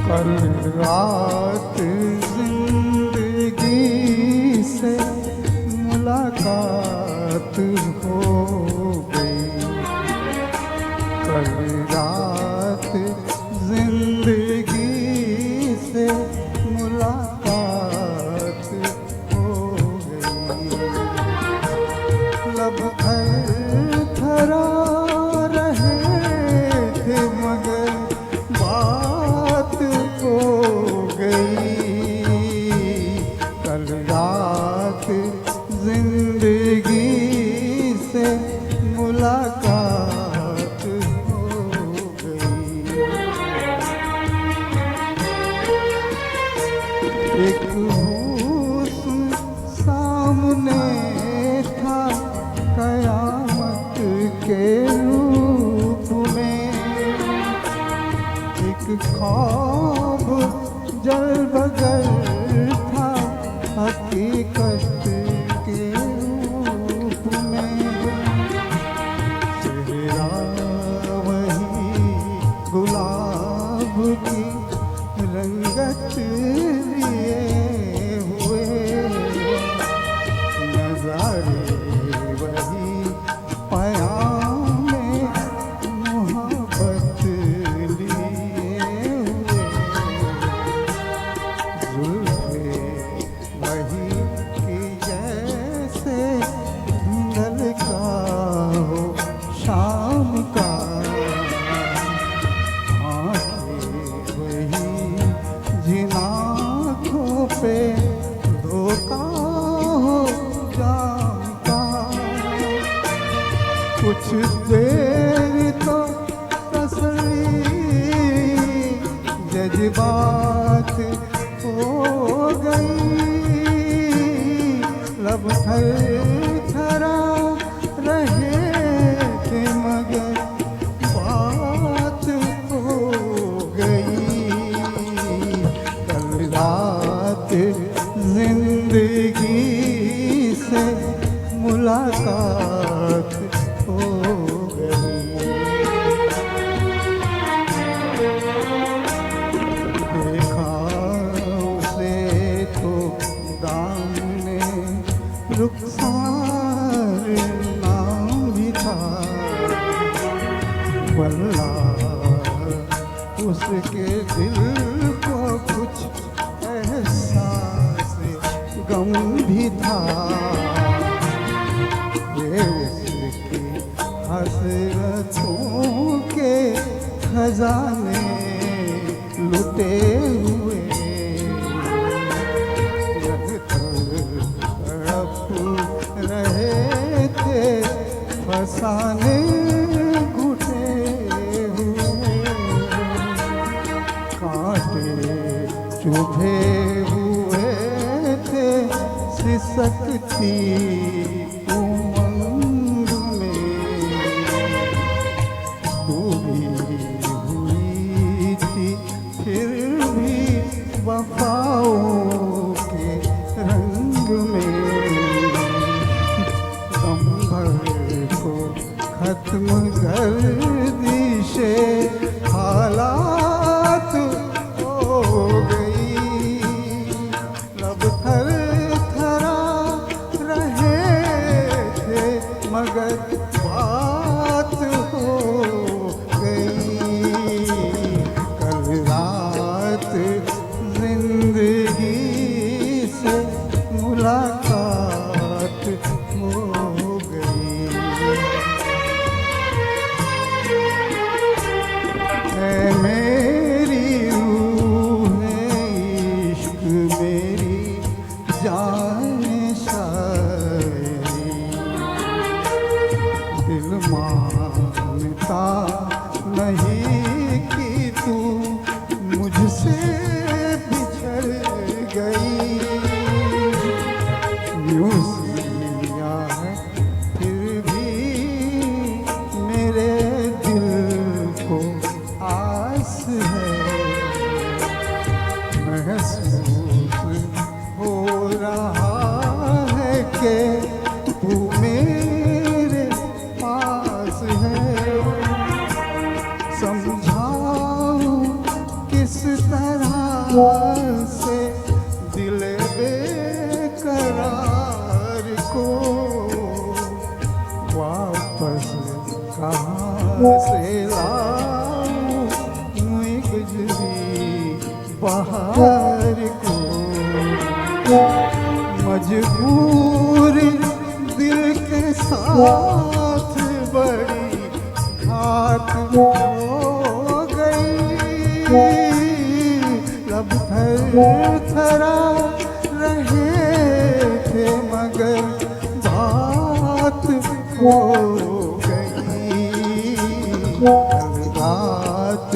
कल रात जिंदगी से मुलाकात हो गई। कल रात जिंदगी से मुलाकात हो गई। लब थरथरा रहे थे मगर बात हो गई। कल रात जिंदगी से मुलाकात हो गई। एक हुस्न सामने था कयामत के रूप में। एक ख्वाब जल बगल था हकीकत के रूप में। चेहरा वही गुलाब की रंगत लिए हुए। नजारे वही पयामे मोहब्बत लिए हुए। जुल्फे वही की जैसे धुंधल का हो शाम का। आँखें वही जिन आँखों पे धोखा हो जाम का। कुछ देर तो तसल्ली जज्बात हो गई। लब थरथरा रहे थे मगर बात हो गई। कल रात जिंदगी से मुलाकात हो गई। देखा उसे तो दामने रुखसार नाम भी था। वल्लाह उसके दिल को कुछ एहसास गम भी था। ये उसकी हसरतों के खजाने लुटे हुए। तड़प रहे थे फसाने घुटे हुए। कांटे चुभे हुए थे सिसकती उमंग में। डूबी हुई थी फिर भी वफाओं के रंग में। दम भर को खत्म गर्दिशे हालात हो गई। लब थरथरा रहे थे मगर बात हो गई। कल रात जिंदगी से मुलाकात हो गई। है मेरी रूह इश्क मेरी जान शायरी। दिल मानता नहीं कि तू मुझसे बिछड़ गई। यूं सिया है फिर भी मेरे दिल को आस है। महसूस हो रहा है कि तू मेरे पास है। समझाऊं किस तरह को वापस कहाँ से लाऊं मुई गुजरी बहार को। मजबूर दिल के साथ बड़ी घात हो गई। लब थरथरा रहे थे मगर बात हो गई। रात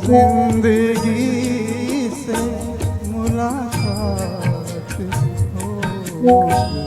जिंदगी से मुलाकात हो गई।